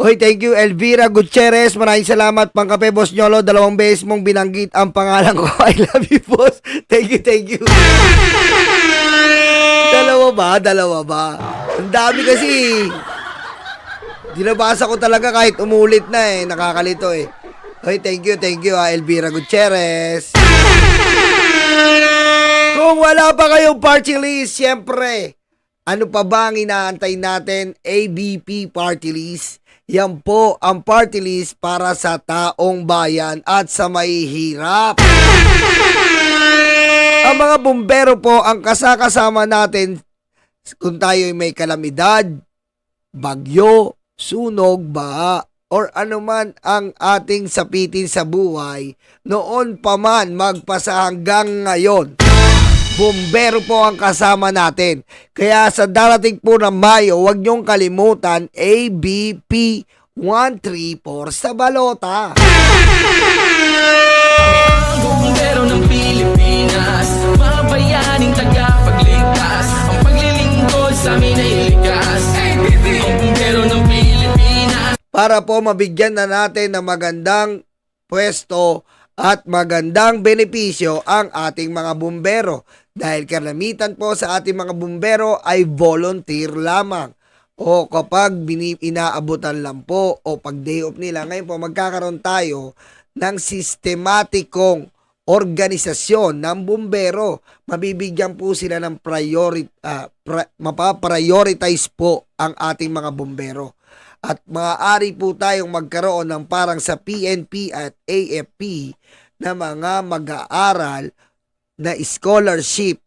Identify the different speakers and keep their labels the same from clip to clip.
Speaker 1: Oy, thank you Elvira Gutierrez. Maraming salamat Pangkape Boss Nyolo. 2 beses mong binanggit ang pangalan ko. I love you, boss. Thank you, thank you. Dalawa ba? Ang dami kasi. Dinabasa ko talaga kahit umulit na eh. Nakakalito eh. Oy, thank you Elvira Gutierrez. Kung wala pa kayong party list, siyempre, ano pa ba ang inaantay natin? ABP Party List. Yan po ang party list para sa taong bayan at sa mahihirap. Ang mga bumbero po ang kasama natin kung tayo may kalamidad, bagyo, sunog, baha, or anuman ang ating sapitin sa buhay, noon pa man magpasa hanggang ngayon. Bumbero po ang kasama natin. Kaya sa darating po ng Mayo, huwag niyong kalimutan, ABP 134 sa balota.
Speaker 2: Bumbero ng Pilipinas, mabayaning tagapagligtas, ang paglilingkod sa amin ay likas. Bumbero ng Pilipinas.
Speaker 1: Para po mabigyan na natin ng magandang pwesto at magandang benepisyo ang ating mga bumbero. Dahil karamitan po sa ating mga bumbero ay volunteer lamang. O kapag inaabutan lang po o pag day off nila. Ngayon po magkakaroon tayo ng sistematikong organisasyon ng bumbero. Mabibigyan po sila ng mapaprioritize po ang ating mga bumbero. At maaari po tayong magkaroon ng parang sa PNP at AFP na mga mag-aaral na scholarship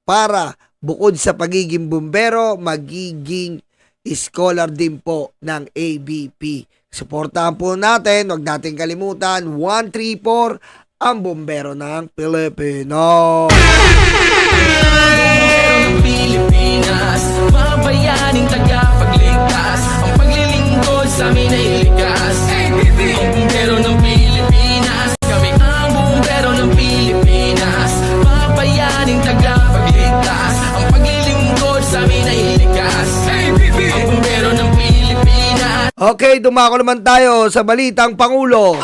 Speaker 1: para bukod sa pagiging bumbero, magiging scholar din po ng ABP. Suportahan po natin, huwag natin kalimutan, 134 ang bumbero ng Pilipino.
Speaker 2: Bumbero ng Pilipinas, mabayaning tagapagligtas, ang paglilingkod sa amin ay likas. Bumbero ng Pilipinas, kami ang bumbero ng Pilipinas, mabayaning tagapagligtas, ang paglilingkod sa amin ay likas. Ang bumbero ng Pilipinas.
Speaker 1: Okay, dumako naman tayo sa balitang Pangulo.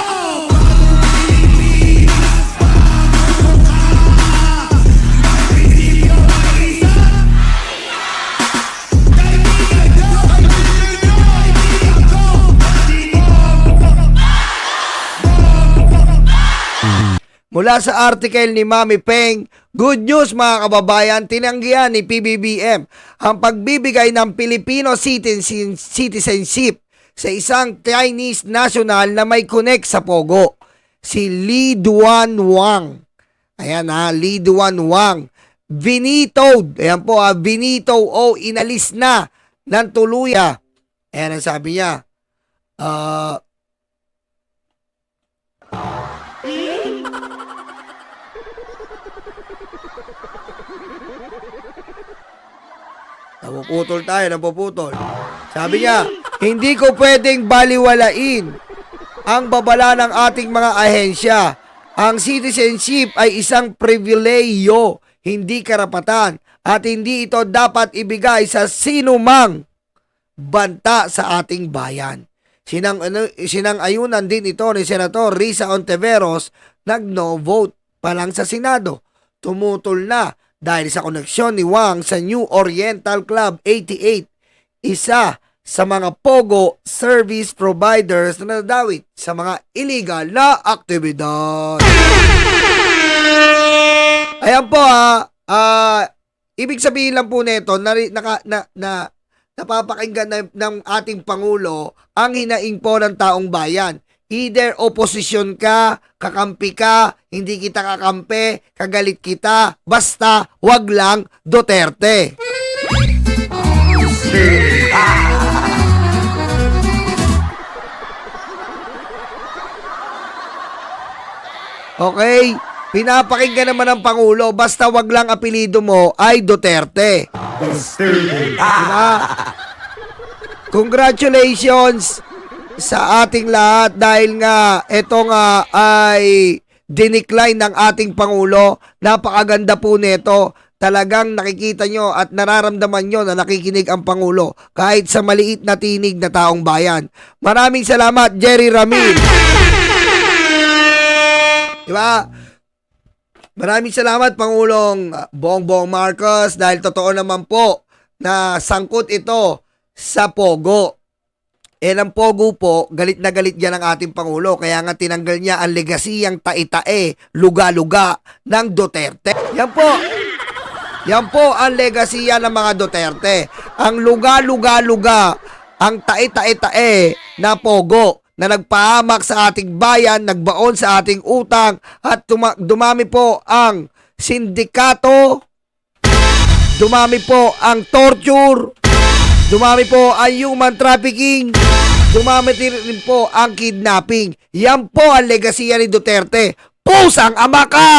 Speaker 1: Mula sa article ni Mami Peng, good news mga kababayan, tinanggihan ni PBBM ang pagbibigay ng Filipino citizenship sa isang Chinese national na may connect sa Pogo, si Lee Duan Wang. Ayan Lee Duan Wang. Vinitoed, ayan po vinito o inalis na ng tuluya. Ayan ang sabi niya. Napuputol. Sabi niya, hindi ko pwedeng baliwalain ang babala ng ating mga ahensya. Ang citizenship ay isang pribileyo, hindi karapatan, at hindi ito dapat ibigay sa sinumang banta sa ating bayan. Sinang-ayunan din ito ni Senator Risa Ontiveros, nag-no vote pa lang sa Senado. Tumutol na dahil sa koneksyon ni Wang sa New Oriental Club 88, isa sa mga Pogo service providers na nadawit sa mga illegal na aktibidad. Ayan po ibig sabihin lang po nito napapakinggan ng ating Pangulo ang hinaing po ng taong bayan. Either oposisyon ka, kakampi ka, hindi kita kakampi, kagalit kita, basta wag lang Duterte. Okay, pinapakinggan naman ng Pangulo, basta wag lang apelido mo ay Duterte. Diba? Congratulations sa ating lahat dahil nga ito nga ay dinecline ng ating Pangulo. Napakaganda po nito talagang nakikita nyo at nararamdaman nyo na nakikinig ang Pangulo kahit sa maliit na tinig na taong bayan. Maraming salamat, Jerry Ramil. Diba? Maraming salamat, Pangulong Bongbong Marcos, dahil totoo naman po na sangkot ito sa Pogo. Ang Pogo po, galit na galit yan ang ating Pangulo. Kaya nga tinanggal niya ang legasiyang tae-tae, luga-luga ng Duterte. Yan po ang legasiya ng mga Duterte. Ang luga-luga-luga, ang tae-tae-tae na Pogo na nagpahamak sa ating bayan, nagbaon sa ating utang, at dumami po ang sindikato, dumami po ang torture, dumami po ang human trafficking, dumami rin po ang kidnapping. Yan po ang legasiya ni Duterte. Pusang ama ka!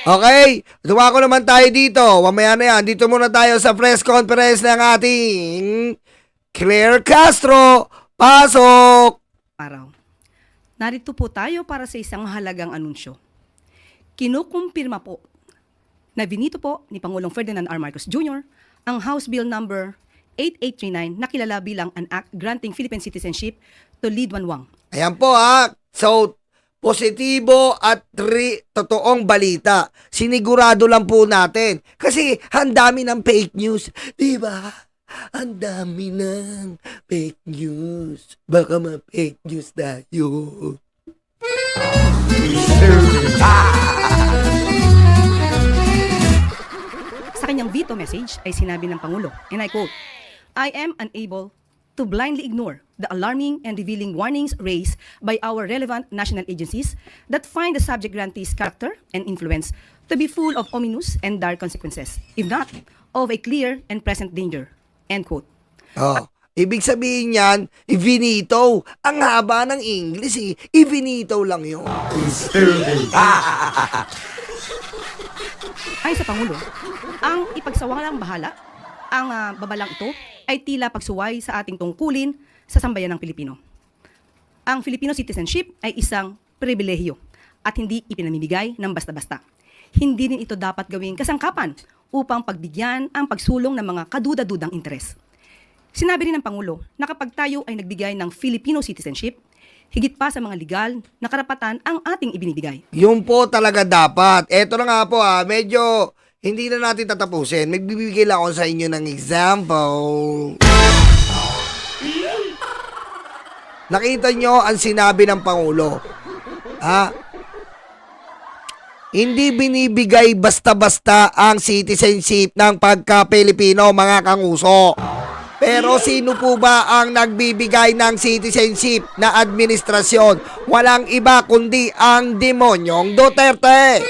Speaker 1: Okay, dumako naman tayo dito. Mamaya na yan. Dito muna tayo sa press conference ng ating Claire Castro. Pasok!
Speaker 3: Araw. Narito po tayo para sa isang mahalagang anunsyo. Kinukumpirma po na binito po ni Pangulong Ferdinand R. Marcos Jr. ang House Bill number 8839 na kilala bilang an act granting Philippine citizenship to Lee Duan Wang.
Speaker 1: Ayan po ha. So, positibo at totoong balita. Sinigurado lang po natin. Kasi ang dami ng fake news. Diba? Ang dami ng fake news. Baka ma-fake news tayo.
Speaker 3: Sa kanyang veto message ay sinabi ng Pangulo, and I quote, "I am unable to blindly ignore the alarming and revealing warnings raised by our relevant national agencies that find the subject grantee's character and influence to be full of ominous and dire consequences, if not of a clear and present danger." End quote.
Speaker 1: Oh, ibig sabihin yan, ivinito. Ang haba ng English eh. Ivinito lang yun.
Speaker 3: Ayon sa Pangulo, ang ipagsawalang bahala, ang babalang ito ay tila pagsuway sa ating tungkulin sa sambayan ng Pilipino. Ang Filipino citizenship ay isang pribilehiyo at hindi ipinamimigay ng basta-basta. Hindi din ito dapat gawing kasangkapan upang pagbigyan ang pagsulong ng mga kaduda-dudang interes. Sinabi rin ng Pangulo na kapag tayo ay nagbigay ng Filipino citizenship, higit pa sa mga legal na karapatan ang ating ibinibigay.
Speaker 1: Yun po talaga dapat. Eto na nga po medyo hindi na natin tatapusin. Magbibigay lang ako sa inyo ng example. Nakita nyo ang sinabi ng Pangulo. Hindi binibigay basta-basta ang citizenship ng pagka-Pilipino, mga kanguso. Pero sino po ba ang nagbibigay ng citizenship na administrasyon? Walang iba kundi ang demonyong Duterte.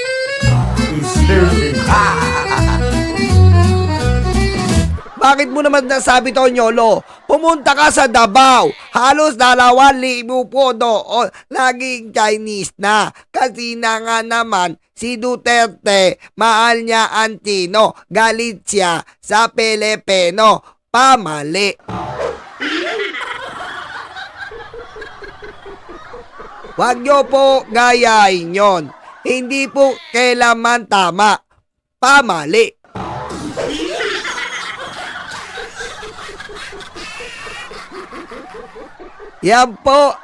Speaker 1: Bakit mo naman nasabi to, Nyolo? Pumunta ka sa Davao. Halos 2,000 po doon. Laging Chinese na. Kasi na nga naman, si Duterte, mahal niya ang Chino. Galit siya sa Pilipino. Pamali. Huwag niyo po gayahin yon. Hindi po kailanman tama. Pamali. Yan po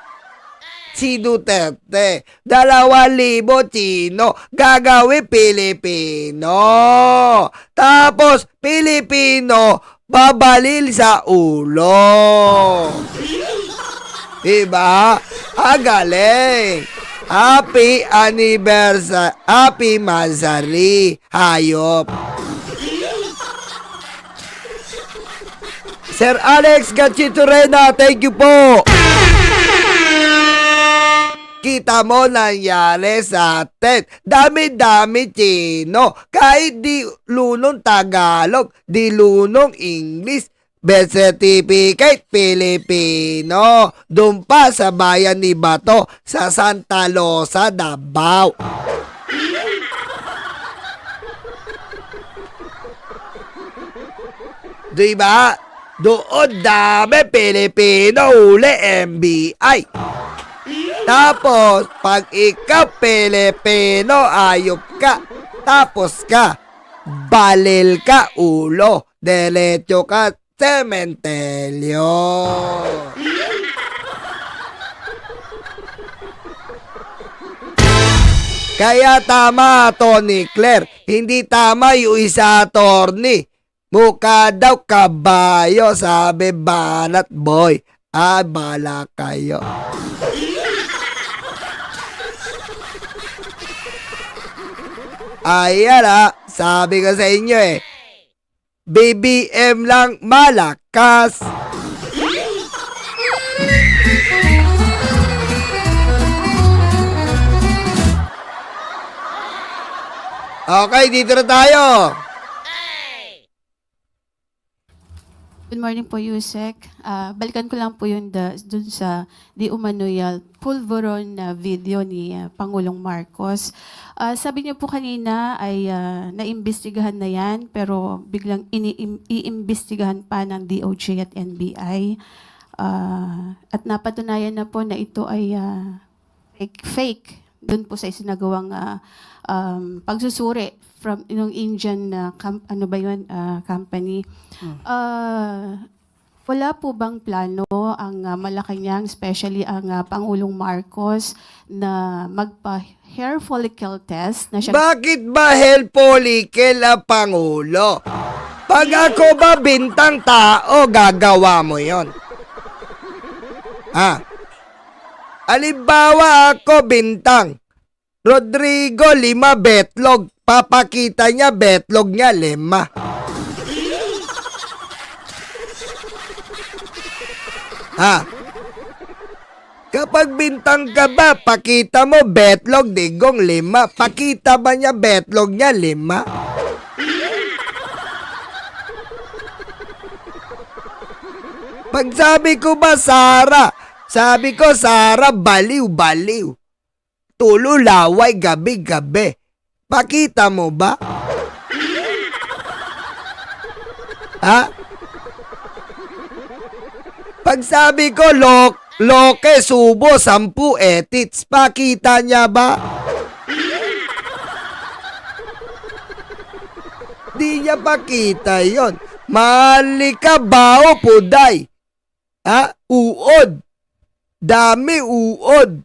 Speaker 1: si Duterte. 2,000 Chino. Gagawin Pilipino. Tapos Pilipino babalil sa ulo. Diba? Galing. Happy anniversary. Happy Mazari. Hayop. Sir Alex Gatchiturena, thank you po. Kita mo nangyari sa atin. Dami-dami Chino. Kahit di lunong Tagalog, di lunong English, birth certificate Pilipino. Doon pa sa bayan ni Bato, sa Santa Rosa, Davao. Diba? Doon dami Pilipino huli NBI. Tapos, pag ikaw Pilipino, ayop ka. Tapos ka, balil ka ulo. Diretso ka, sementeryo. Kaya tama, Tony Claire. Hindi tama yung isa, attorney. Mukha daw kabayo, sabi banat boy. Ah, bala kayo. Ayan sabi ko sa inyo BBM lang malakas. Okay, dito na tayo.
Speaker 4: Good morning po, Yusek. Balikan ko lang po yun dun sa di umano'y pulveron na video ni Pangulong Marcos. Sabi niyo po kanina ay naimbestigahan na yan, pero biglang iimbestigahan pa ng DOJ at NBI. At napatunayan na po na ito ay fake dun po sa isinagawang pagsusuri from yung Indian company. Wala po bang plano ang Malacanang, especially ang Pangulong Marcos, na magpa-hair follicle test na siya?
Speaker 1: Bakit ba hair follicle ang Pangulo? Pag ako ba bintang tao, gagawa mo yon. Halimbawa ako bintang. Rodrigo, 5 betlog. Papakita niya, betlog niya, 5. Kapag bintang ka ba, pakita mo, betlog, digong, 5. Pakita ba niya, betlog niya, 5? Pag sabi ko ba, Sara, sabi ko, Sara, baliw, baliw. Tulo laway gabi-gabi. Pakita mo ba? Pag sabi ko loke subo 10 etits, pakita niya ba? Di niya pakita yon. Mali ka bao puday. Uod. Dami uod.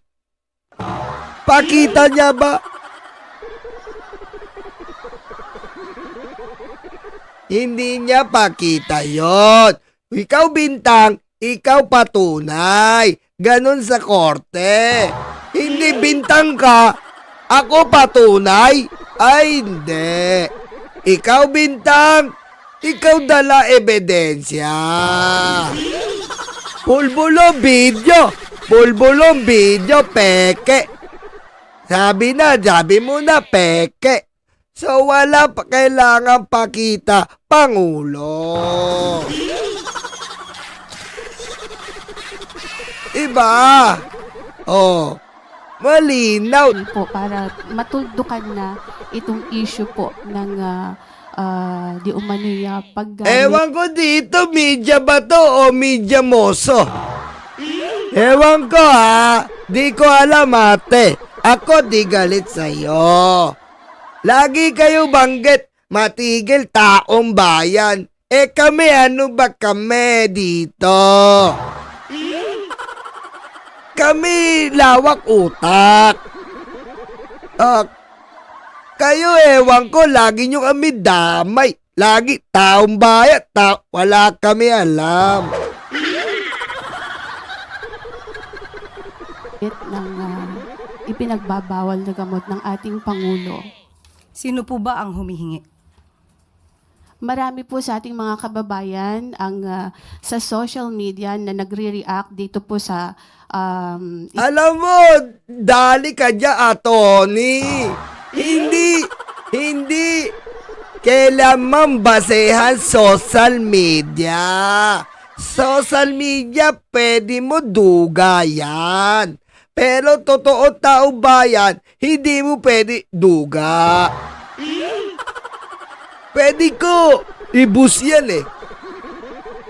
Speaker 1: Pakita niya ba? Hindi niya pakita yon. Ikaw bintang, ikaw patunay. Ganon sa korte. Hindi bintang ka, ako patunay. Ay, hindi. Ikaw bintang, ikaw dala ebidensya. Pulbulong video, peke. Sabi mo na peke. So wala pa kailangan pakita, Pangulo. Iba? Malinaw.
Speaker 4: Po, para matuldukan na itong issue po ng di umano'y paggamit.
Speaker 1: Ewan ko dito, media ba to o media moso? Ewan ko di ko alam ate. Ako di galit sa'yo. Lagi kayo banggit, matigil taong bayan. Kami ano ba kami dito? Kami lawak utak. Kayo ewan ko, lagi nyo kami damay. Lagi taong bayan, wala kami alam.
Speaker 4: ng ipinagbabawal na gamot ng ating Pangulo.
Speaker 3: Sino po ba ang humihingi?
Speaker 4: Marami po sa ating mga kababayan ang sa social media na nagre-react dito po sa
Speaker 1: Alam mo, dali ka dyan, Tony. Hindi kailangan basehan social media. Social media, pwede mo dugayan. Pero totoo tao bayan, hindi mo pwede duga. Pwede ko ibus yan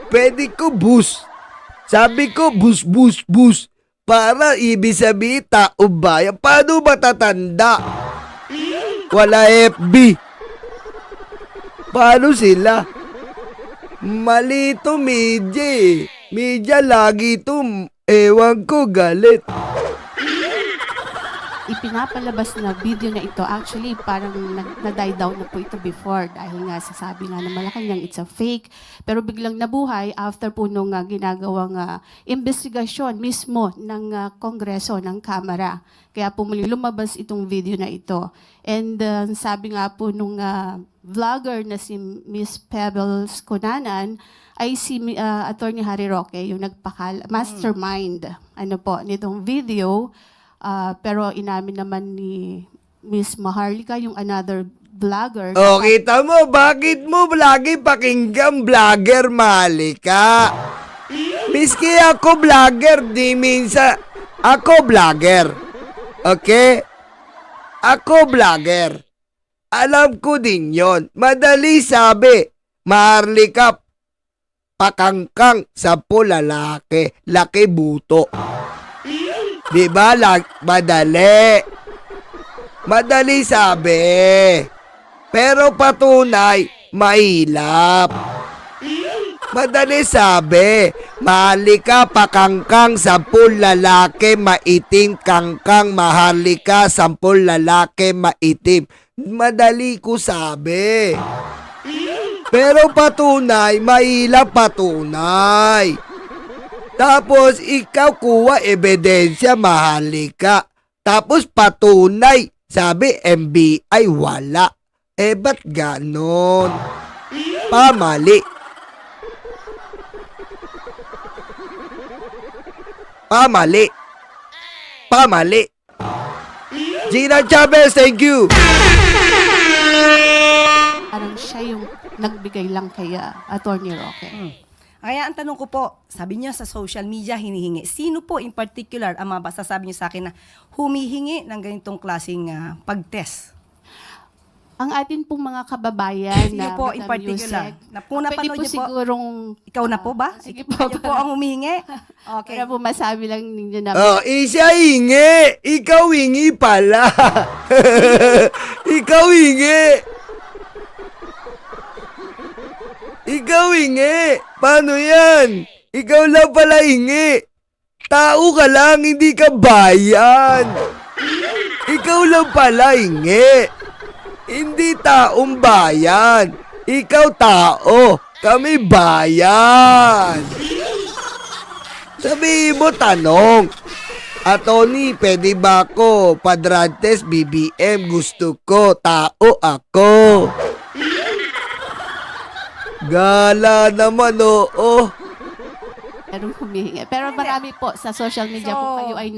Speaker 1: pwede ko bus. Sabi ko bus. Para ibig sabihin tao bayan. Paano matatanda? Wala FB. Paano sila? Mali to media eh. Media lagi to. Ewan ko galit.
Speaker 4: Ipinapalabas na video na ito, actually parang na-die down na po ito before dahil nga sasabi nga na Malacanang it's a fake. Pero biglang nabuhay after po nung ginagawang investigasyon mismo ng Kongreso, ng Kamara. Kaya po muli lumabas itong video na ito. And sabi nga po nung vlogger na si Miss Pebbles Cunanan, ay si Attorney Harry Roque, yung mastermind nitong video. Pero inamin naman ni Miss Maharlika, yung another vlogger.
Speaker 1: O, kita mo, bakit mo lagi pakinggan vlogger, Malika? Miski ako vlogger, di minsan. Ako vlogger. Okay? Ako vlogger. Alam ko din yon. Madali sabi, Maharlika, pakangkang sa lalaki, laki buto. Di ba? Madali. Madali sabi. Pero patunay, mahilap. Madali sabi. Mahalika pakangkang 10 lalaki maitim kangkang mahalika 10 lalaki maitim. Madali ko sabi. Pero patunay, mahilap patunay. Tapos, ikaw kuha ebidensya, Maharlika. Tapos, patunay. Sabi, NBI, wala. Ba't ganon? Pamali. Gina Chavez, thank you.
Speaker 4: Parang siya yung nagbigay lang kay Attorney Roque.
Speaker 3: Kaya ang tanong ko po, sabi niyo sa social media hinihingi. Sino po in particular ang masasabi niyo sa akin na humihingi ng ganitong klaseng pag-test?
Speaker 4: Ang atin pong mga kababayan
Speaker 3: Sino
Speaker 4: na
Speaker 3: po in
Speaker 4: Madam
Speaker 3: particular?
Speaker 4: Yusek,
Speaker 3: Na po napanood niyo po,
Speaker 4: sigurong
Speaker 3: ikaw na po ba?
Speaker 4: sige po,
Speaker 3: Kayo po ang humihingi? Okay.
Speaker 4: para po masabi lang ninyo na
Speaker 1: Siya hingi. Ikaw hingi pala. Ikaw hingi. Ikaw hingi. Paano yan? Ikaw lang pala hingi. Tao ka lang, hindi ka bayan. Ikaw lang pala hingi. Hindi taong bayan. Ikaw tao. Kami bayan. Sabihin mo tanong. Attorney, pwede ba ako? Padrantes, BBM, gusto ko. Tao ako. Gala naman, oo.
Speaker 4: merong humihingi. Pero marami po sa social media
Speaker 3: So,
Speaker 4: kung kayo ay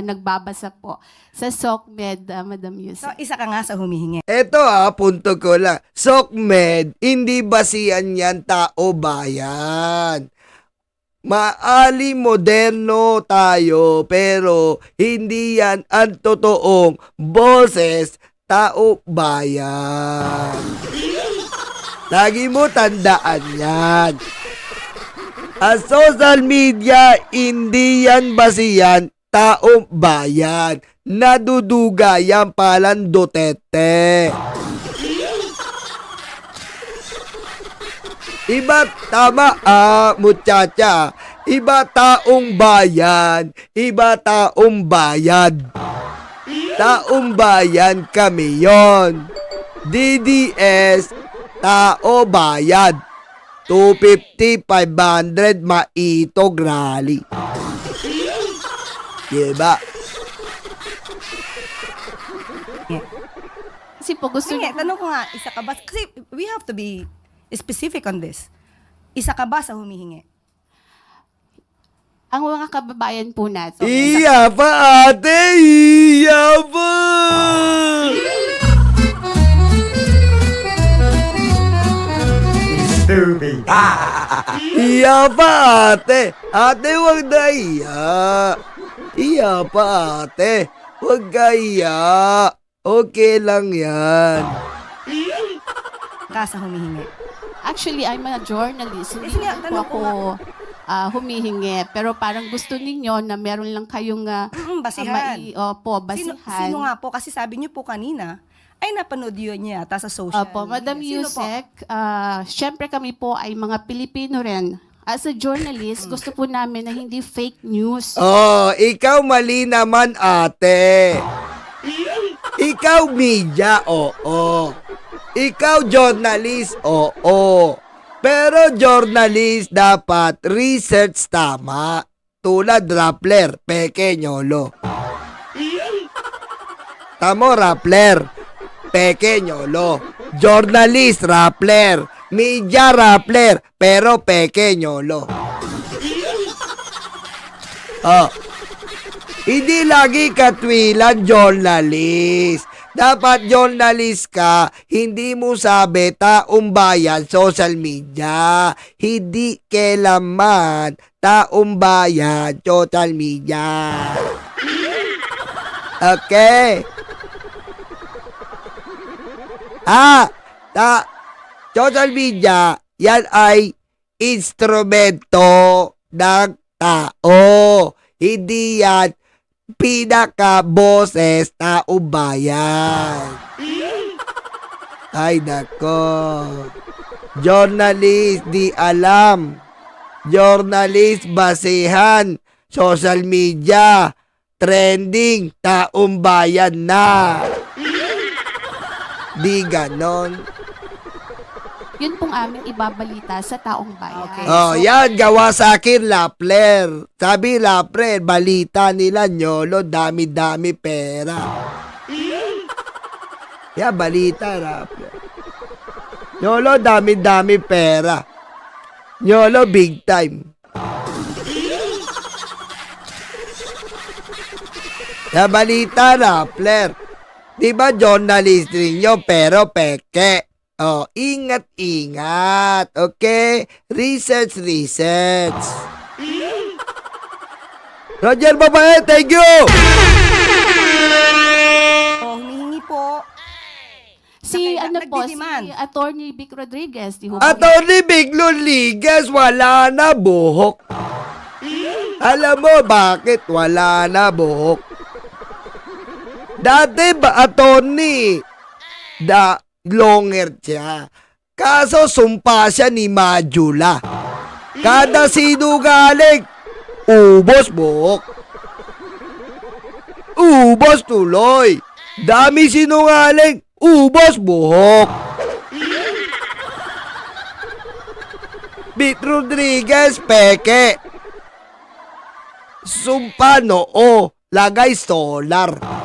Speaker 4: nagbabasa po sa SOCMED, Madam
Speaker 3: So,
Speaker 4: Yusek.
Speaker 3: isa ka nga sa humihingi.
Speaker 1: Eto punto ko lang. SOCMED, hindi basihan yan tao bayan. Maali moderno tayo, pero hindi yan ang totoong boses tao bayan. Lagi mo tandaan yan. Ang social media, hindi yan basihan taong bayan. Naduduga yan palang Duterte. Iba tama muchacha. Iba taong bayan, iba taong bayad. Taong bayan kami yon. DDS, tao bayad. 250, 500, maitog rally. Diba?
Speaker 4: Kasi po gusto
Speaker 3: Sige, tanong ko nga, isa ka ba? Kasi we have to be specific on this. Isa ka ba sa humihingi?
Speaker 4: ang mga kababayan po natin.
Speaker 1: Iya pa ate, iya pa.
Speaker 5: Stupid.
Speaker 1: Iya pa ate. Ate, wag na iya. Iya pa ate. Wag ka iya. Okay lang yan.
Speaker 3: Ka sa humihingi.
Speaker 4: Actually, I'm a journalist. Hindi
Speaker 3: Sige nga,
Speaker 4: naman po
Speaker 3: tanong
Speaker 4: ako
Speaker 3: ko
Speaker 4: humihingi. Pero parang gusto ninyo na meron lang kayong
Speaker 3: basihan.
Speaker 4: opo, basihan.
Speaker 3: Sino nga po? Kasi sabi niyo po kanina, ay napanood yun niya yata sa social
Speaker 4: Opo,
Speaker 3: media.
Speaker 4: Madam
Speaker 3: Sino po?
Speaker 4: Yusek, syempre kami po ay mga Pilipino rin. As a journalist, gusto po namin na hindi fake news.
Speaker 1: Oh, ikaw mali naman, ate. Ikaw media, oo. Ikaw journalist, oo. Pero journalist dapat research tama. Tulad Rappler, peke nyolo. Tamo Rappler, peke nyolo. Journalist Rappler, media Rappler, pero peke nyolo. Oh. Hindi lagi katwilan journalist. Dapat journalist ka, hindi mo sabi taong bayan social media. Hindi kailanman taong bayan social media. Okay. Social media, yan ay instrumento ng tao. Hindi yan pinaka-boses taong bayan. Ay nako. Journalist, di alam. Journalist, basihan. Social media, trending, taong bayan na. Di ganon.
Speaker 4: Yun pong aming ibabalita sa taong bayan.
Speaker 3: Okay.
Speaker 1: Oh, yan, gawa sa akin, Rappler. Sabi, Rappler, balita nila, nyolo, dami-dami pera. Yan, balita, Rappler. Nyolo, dami-dami pera. Nyolo, big time. Yan, balita, Rappler. Di ba journalist rin nyo, pero peke. Oh, ingat-ingat. Okay? Research. Roger Babae, thank you!
Speaker 3: Oh, humihingi po.
Speaker 4: Si
Speaker 3: Nagdidiman.
Speaker 4: si Attorney Vic Rodriguez, di ho ba?
Speaker 1: Atty. Big Rodriguez, wala na buhok. Alam mo bakit wala na buhok? Dati ba, attorney, longer siya. Kaso sumpa siya ni Majula. Kada sinungaling, ubos buhok. Ubos tuloy. Dami sinungaling, ubos buhok. Bit Rodriguez, peke. Sumpa noo, lagay solar.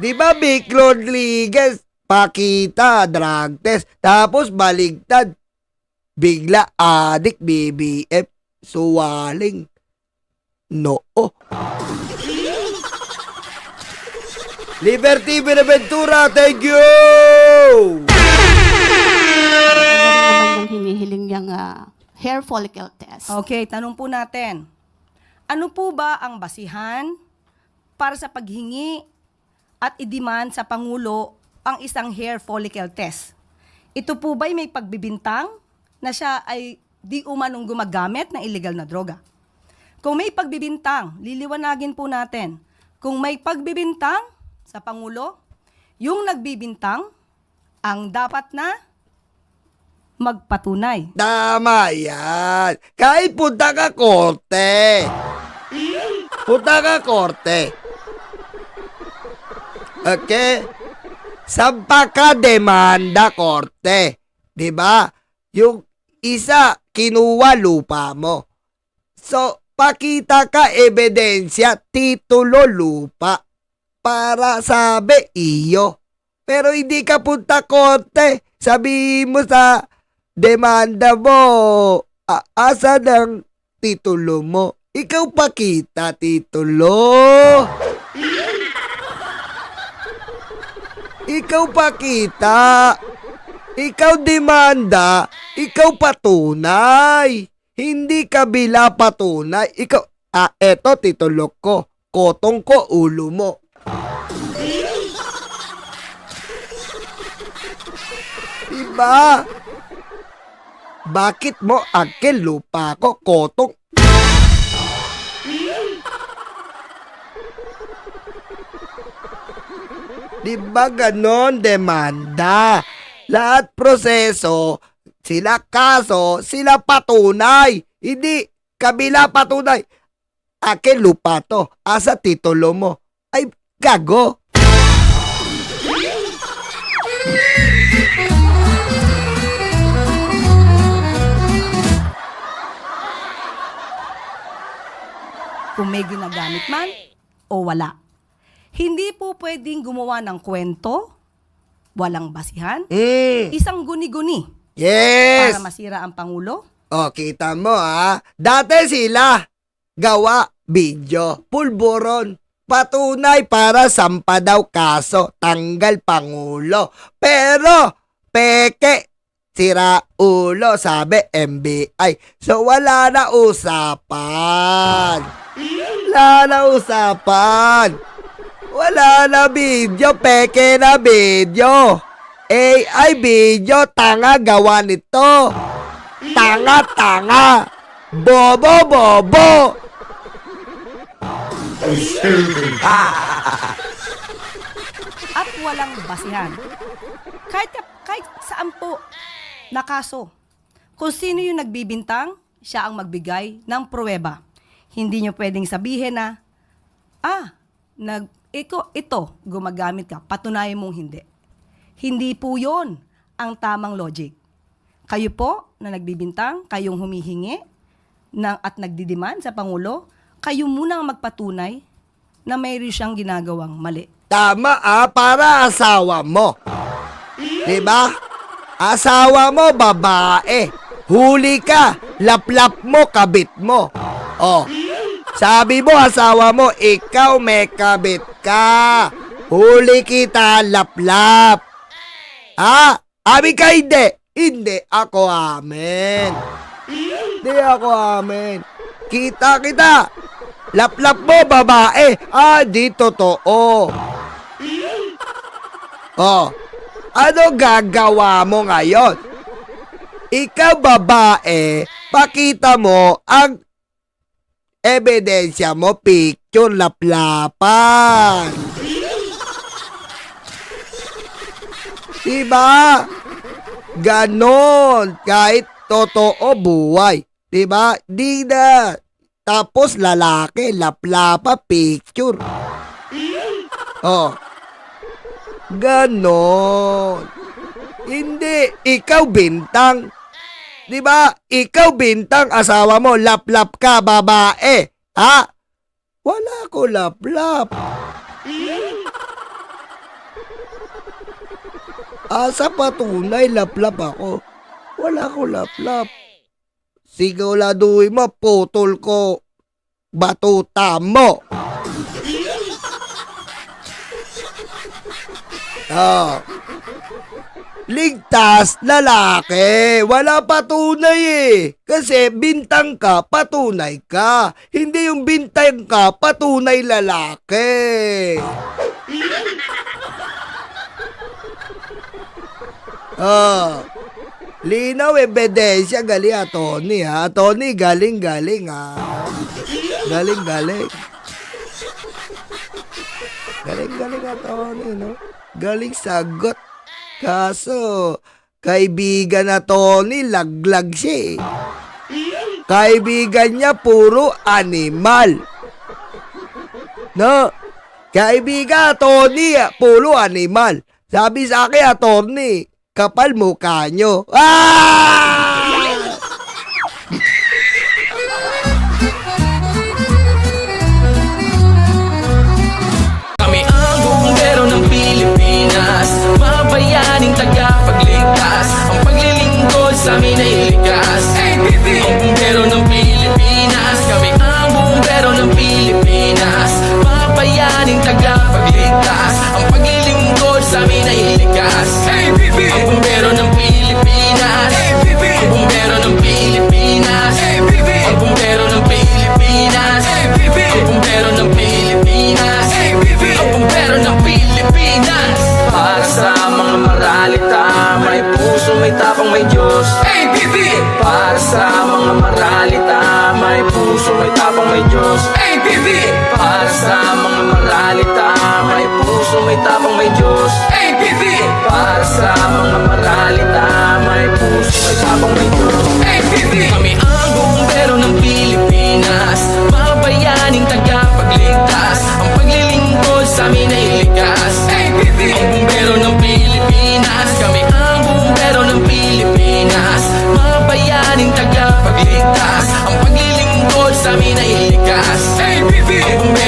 Speaker 1: Di ba Vic Rodriguez, pakita, drug test, tapos baligtad. Bigla, adik, BBF, suwaling. Noo. Liberty Benaventura, thank you!
Speaker 4: Naman yung hinihiling niyang hair follicle test.
Speaker 3: Okay, tanong po natin. Ano po ba ang basihan para sa paghingi at i-demand sa Pangulo ang isang hair follicle test? Ito po ba'y may pagbibintang na siya ay di umanong gumagamit ng illegal na droga? Kung may pagbibintang, liliwanagin po natin. Kung may pagbibintang sa Pangulo, yung nagbibintang ang dapat na magpatunay.
Speaker 1: Tama yan. Kahit punta ka korte. Punta ka korte. Okay? Sampa ka demanda korte. Diba? Yung isa, kinuha lupa mo. So, pakita ka ebidensya, titulo lupa. Para sabi, iyo. Pero hindi ka punta korte. Sabihin mo sa demanda mo, asa ng titulo mo. Ikaw pakita titulo. Ikaw pakita. Ikaw demanda. Ikaw patunay. Hindi kabila patunay. Ikaw, eto titulo ko. Kotong ko ulo mo. Diba? Bakit mo akin lupa ko, kotong? Diba ganon demanda? Lahat proseso, sila kaso, sila patunay. Hindi, kabila patunay. Akin lupa to, asa titulo mo. Ay, gago.
Speaker 3: Kung may ginagamit man o wala. Hindi po pwedeng gumawa ng kwento, walang basihan, isang guni-guni
Speaker 1: Yes.
Speaker 3: para masira ang Pangulo.
Speaker 1: O, kita mo Dati sila, gawa, video, pulburon, patunay para sampa daw kaso, tanggal Pangulo. Pero, peke, sira ulo, sabi MBI. So, wala na usapan. Wala na usapan. Wala na video, peke na video. AI video, tanga gawa nito. Tanga. Bobo.
Speaker 3: At walang basihan. Kahit saan po na kaso. Kung sino yung nagbibintang, siya ang magbigay ng pruweba. Hindi nyo pwedeng sabihin na, ito, gumagamit ka, patunayan mong hindi. Hindi po yon ang tamang logic. Kayo po na nagbibintang, kayong humihingi at nagdidiman sa Pangulo, kayo muna ang magpatunay na mayroon siyang ginagawang mali.
Speaker 1: Tama para asawa mo. Diba? Asawa mo, babae. Huli ka, laplap mo, kabit mo. Oh, sabi mo, asawa mo, ikaw may kabit ka. Huli kita, laplap. Abi ka hindi? Hindi ako amen. Hindi ako amen. Kita. Laplap mo, babae. Di totoo. Oh, ano gagawa mo ngayon? Ikaw, babae, pakita mo ang ebidensya mo, picture, laplapan. Diba? Ganon. Kahit totoo buhay. Diba? Di na. Tapos lalaki, laplapa, picture. Oh. Ganon. Hindi. Ikaw bintang. Diba? Ikaw bintang, asawa mo, laplap ka, babae. Wala ko laplap. Sa patunay, laplap ako. Wala ko laplap. Siguraduhin mo, putol ko batuta mo. Ligtas, lalaki. Wala patunay Kasi bintang ka, patunay ka. Hindi yung bintang ka, patunay lalaki. Linaw, ebidensya, galing Tony Tony, galing Galing, Tony, no? Galing sagot. Kaso, kaibigan na Tony, laglag siya Kaibigan niya, puro animal. No? Kaibigan, Tony, puro animal. Sabi sa akin, Tony, kapal mukha nyo.
Speaker 2: Kami ang bumbero ng Pilipinas, mga bayaning tagapagligtas. Ang paglilingkod sa amin ay likas. Ang bumbero ng Pilipinas, kami ang bumbero ng Pilipinas, mga bayaning tagapagligtas. Ang paglilingkod sa amin ay likas. Ang bumbero ng Pilipinas, ang Ang